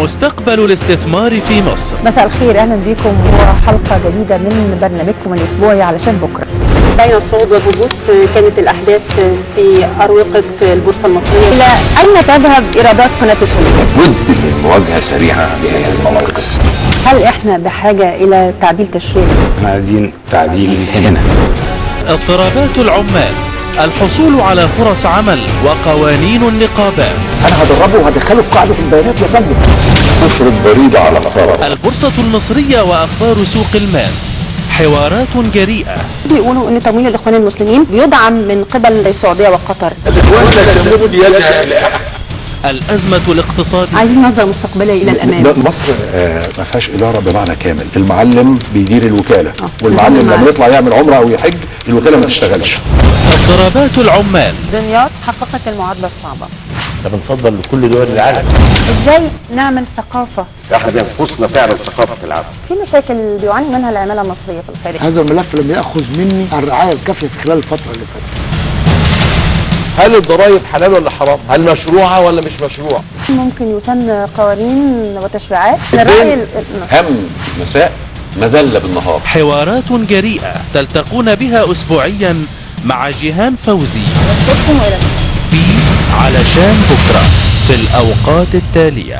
مستقبل الاستثمار في مصر. مساء الخير، اهلا بكم وحلقه جديده من برنامجكم الاسبوعي علشان بكره. بين الصعود والهبوط كانت الاحداث في اروقه البورصه المصريه. الى اين تذهب ايرادات قناه السويس؟ بد من مواجهه سريعه لهذه المواقف. هل احنا بحاجه الى تعديل تشريعي؟ احنا عايزين تعديل هنا. اضطرابات العمال، الحصول على فرص عمل وقوانين النقابات. انا هدربه وهدخله في قاعده البيانات يا فندم. تفرض ضريبه على الثروه. البورصة المصرية واخبار سوق المال، حوارات جريئة. بيقولوا ان تمويل الاخوان المسلمين بيدعم من قبل السعوديه وقطر. الاخوان لا تمد يدها لاحد. الأزمة الاقتصادية. عايزين نظره مستقبليه الى الامام. مصر ما فيهاش اداره بمعنى كامل. المعلم بيدير الوكاله، والمعلم لما يطلع يعمل عمره او يحج الوكاله ما تشتغلش. اضطرابات العمال. دمياط حققت المعادله الصعبه. احنا بنصدر لكل دول العالم. ازاي نعمل ثقافه؟ احنا بينقصنا فعلا ثقافه العالم. في مشاكل بيعاني منها العماله المصريه في الخارج. هذا الملف لم ياخذ مني الرعايه الكافيه في خلال الفتره اللي فاتت. هل الضرائب حلال ولا حرام؟ هل مشروعه ولا مش مشروع؟ ممكن يسن قوانين وتشريعات. هم مساء مذله بالنهار. حوارات جريئة تلتقون بها أسبوعيا مع جيهان فوزي في علشان بكرة في الأوقات التالية.